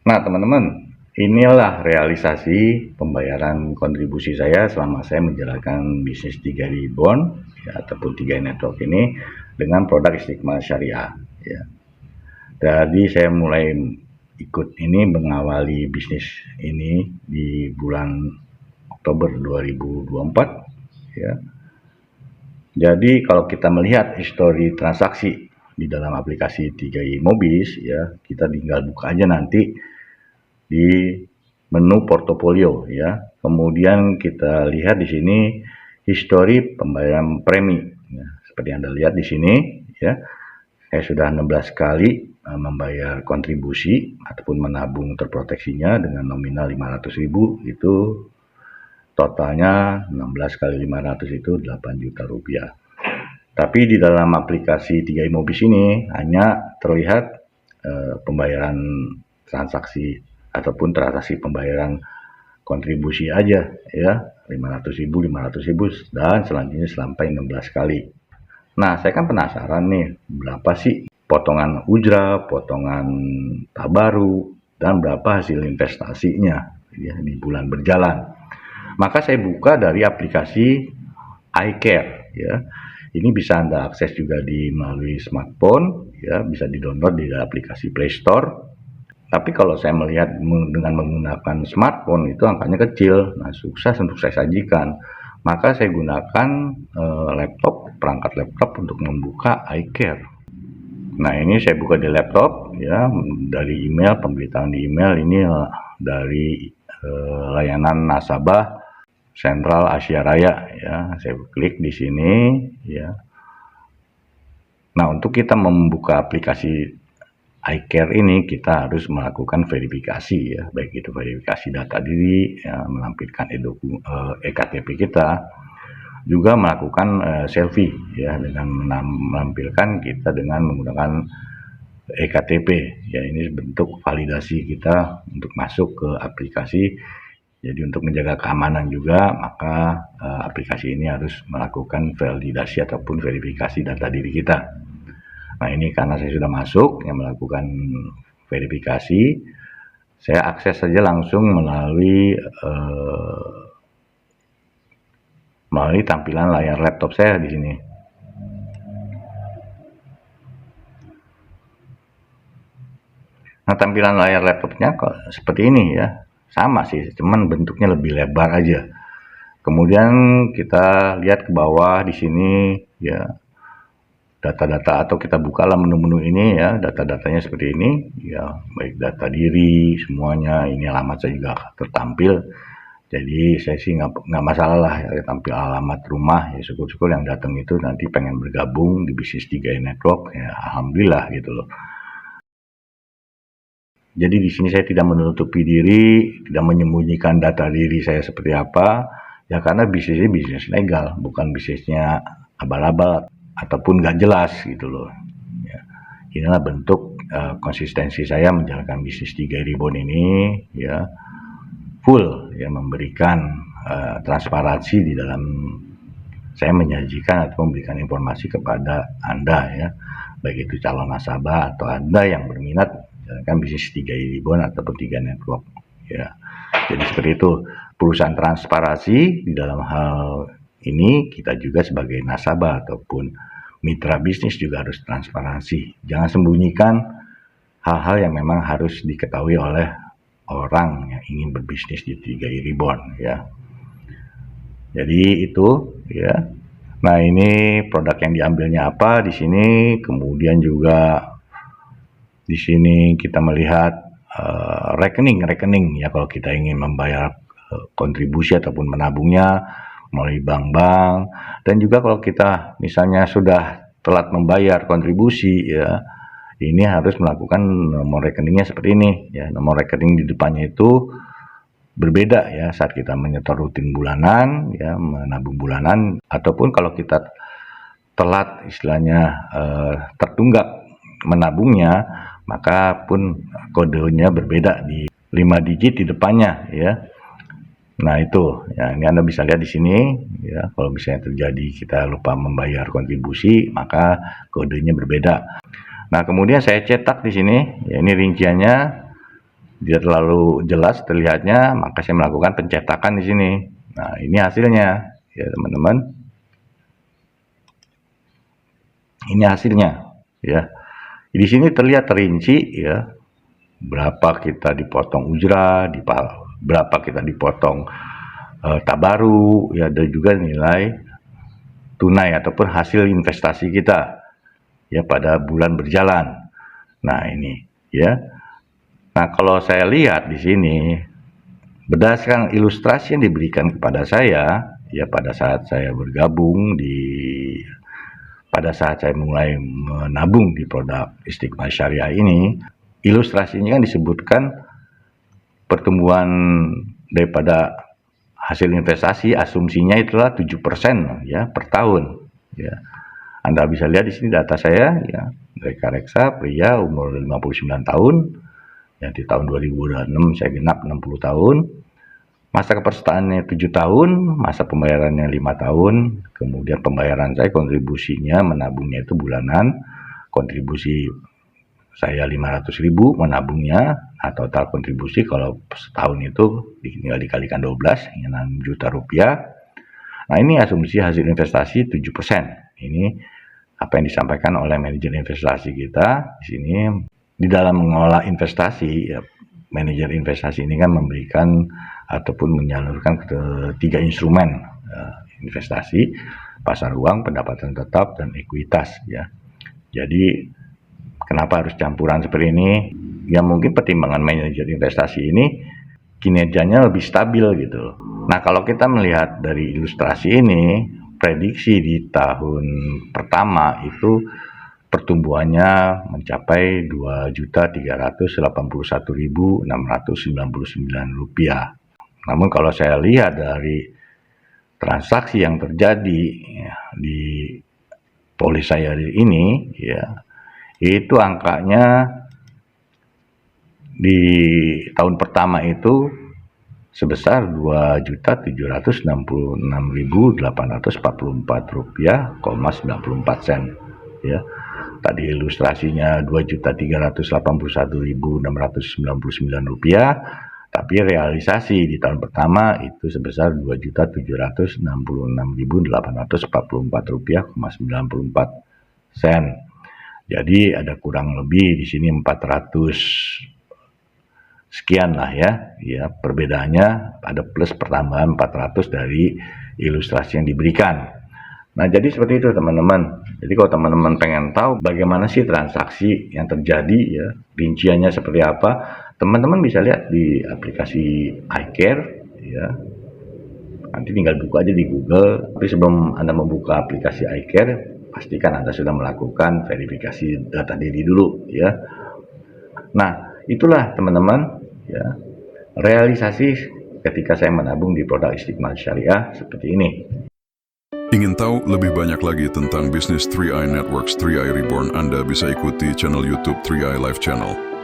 Nah, teman-teman, inilah realisasi pembayaran kontribusi saya selama saya menjalankan bisnis 3 Reborn ya, ataupun 3 Network ini dengan produk Istiqmal Syariah ya. Jadi saya mulai ikut ini mengawali bisnis ini di bulan Oktober 2024 ya. Jadi kalau kita melihat histori transaksi di dalam aplikasi 3i Mobis ya, kita tinggal buka aja nanti di menu portofolio ya. Kemudian kita lihat di sini histori pembayaran premi ya. Seperti Anda lihat di sini ya. Saya sudah 16 kali membayar kontribusi ataupun menabung terproteksinya dengan nominal 500.000, itu totalnya 16 kali 500 itu 8 juta rupiah. Tapi di dalam aplikasi 3i Mobis ini hanya terlihat pembayaran transaksi ataupun transaksi pembayaran kontribusi aja ya, 500.000 dan selanjutnya sampai 16 kali. Nah, saya kan penasaran nih, berapa sih potongan ujrah, potongan tabaru, dan berapa hasil investasinya ya, di bulan berjalan. Maka saya buka dari aplikasi iCare ya. Ini bisa Anda akses juga melalui smartphone ya, bisa di-download di aplikasi Play Store. Tapi kalau saya melihat dengan menggunakan smartphone itu angkanya kecil. Nah, sukses untuk saya sajikan. Maka saya gunakan perangkat laptop untuk membuka iCare. Nah, ini saya buka di laptop ya, dari email, pemberitaan di email ini dari layanan nasabah Sentral Asia Raya ya. Saya klik di sini ya. Nah, untuk kita membuka aplikasi iCare ini kita harus melakukan verifikasi ya, baik itu verifikasi data diri ya, melampirkan ektp kita, juga melakukan selfie ya, dengan menampilkan kita dengan menggunakan ektp ya. Ini bentuk validasi kita untuk masuk ke aplikasi. Jadi untuk menjaga keamanan juga, maka aplikasi ini harus melakukan validasi ataupun verifikasi data diri kita. Nah, ini karena saya sudah masuk yang melakukan verifikasi, saya akses saja langsung melalui tampilan layar laptop saya di sini. Nah, tampilan layar laptopnya kok seperti ini ya, sama sih, cuman bentuknya lebih lebar aja. Kemudian kita lihat ke bawah di sini ya, data-data, atau kita bukalah menu-menu ini ya, data-datanya seperti ini ya, baik data diri semuanya. Ini alamat saya juga tertampil, jadi saya sih nggak masalah lah ya, tampil alamat rumah ya. Syukur-syukur yang datang itu nanti pengen bergabung di bisnis 3i Network ya, alhamdulillah gitu loh. Jadi di sini saya tidak menutupi diri, tidak menyembunyikan data diri saya seperti apa ya, karena bisnisnya bisnis legal, bukan bisnisnya abal-abal ataupun nggak jelas gitu loh ya. Inilah bentuk konsistensi saya menjalankan bisnis 3 Reborn ini ya, full ya, memberikan transparansi di dalam saya menyajikan atau memberikan informasi kepada Anda ya, baik itu calon nasabah atau Anda yang berminat menjalankan bisnis 3 Reborn ataupun 3 Network ya. Jadi seperti itu, perusahaan transparansi di dalam hal ini. Kita juga sebagai nasabah ataupun mitra bisnis juga harus transparansi. Jangan sembunyikan hal-hal yang memang harus diketahui oleh orang yang ingin berbisnis di 3i Reborn ya. Jadi itu ya. Nah, ini produk yang diambilnya apa di sini. Kemudian juga di sini kita melihat rekening ya, kalau kita ingin membayar kontribusi ataupun menabungnya melalui bank-bank. Dan juga kalau kita misalnya sudah telat membayar kontribusi ya, ini harus melakukan nomor rekeningnya seperti ini ya. Nomor rekening di depannya itu berbeda ya saat kita menyetor rutin bulanan ya, menabung bulanan, ataupun kalau kita telat istilahnya tertunggak menabungnya, maka pun kodenya berbeda di 5 digit di depannya ya. Nah, itu ya, ini Anda bisa lihat di sini ya. Kalau misalnya terjadi kita lupa membayar kontribusi, maka kodenya berbeda. Nah, kemudian saya cetak di sini ya, ini rinciannya tidak terlalu jelas terlihatnya, maka saya melakukan pencetakan di sini. Nah, ini hasilnya ya teman-teman. Ini hasilnya ya. Di sini terlihat terinci ya, berapa kita dipotong ujrah, berapa kita dipotong tabaru ya, dan juga nilai tunai ataupun hasil investasi kita ya pada bulan berjalan. Nah, ini ya. Nah, kalau saya lihat di sini berdasarkan ilustrasi yang diberikan kepada saya ya pada saat saya bergabung pada saat saya mulai menabung di produk Istiqmal Syariah ini, ilustrasinya kan disebutkan pertumbuhan daripada hasil investasi asumsinya itulah 7% ya per tahun ya. Anda bisa lihat di sini data saya ya, Reka Reksa, pria umur 59 tahun ya, di tahun 2006 saya genap 60 tahun. Masa kepesertaannya 7 tahun, masa pembayarannya 5 tahun, kemudian pembayaran saya kontribusinya menabungnya itu bulanan, kontribusi saya 500.000 menabungnya, nah total kontribusi kalau setahun itu tinggal dikalikan 12, 6 juta rupiah. Nah, ini asumsi hasil investasi 7%. Ini apa yang disampaikan oleh manajer investasi kita di sini. Di dalam mengelola investasi ya, manajer investasi ini kan memberikan ataupun menyalurkan ke 3 instrumen investasi: pasar uang, pendapatan tetap, dan ekuitas ya. Jadi kenapa harus campuran seperti ini? Ya mungkin pertimbangan manajer investasi ini kinerjanya lebih stabil gitu. Nah, kalau kita melihat dari ilustrasi ini, prediksi di tahun pertama itu pertumbuhannya mencapai Rp2.381.699. Namun kalau saya lihat dari transaksi yang terjadi ya, di polis saya ini ya, itu angkanya di tahun pertama itu sebesar Rp2.766.844,94 ya. Tadi ilustrasinya Rp2.381.699, tapi realisasi di tahun pertama itu sebesar Rp2.766.844,94. Jadi ada kurang lebih di sini 400 sekian lah ya. Ya, perbedaannya ada plus pertambahan 400 dari ilustrasi yang diberikan. Nah, jadi seperti itu teman-teman. Jadi kalau teman-teman pengen tahu bagaimana sih transaksi yang terjadi ya, rinciannya seperti apa, teman-teman bisa lihat di aplikasi iCare ya. Nanti tinggal buka aja di Google. Tapi sebelum Anda membuka aplikasi iCare, pastikan Anda sudah melakukan verifikasi data diri dulu ya. Nah, itulah teman-teman ya, realisasi ketika saya menabung di produk Istiqmal Syariah seperti ini. Ingin tahu lebih banyak lagi tentang bisnis 3i Networks 3i Reborn? Anda bisa ikuti channel YouTube 3i Live Channel.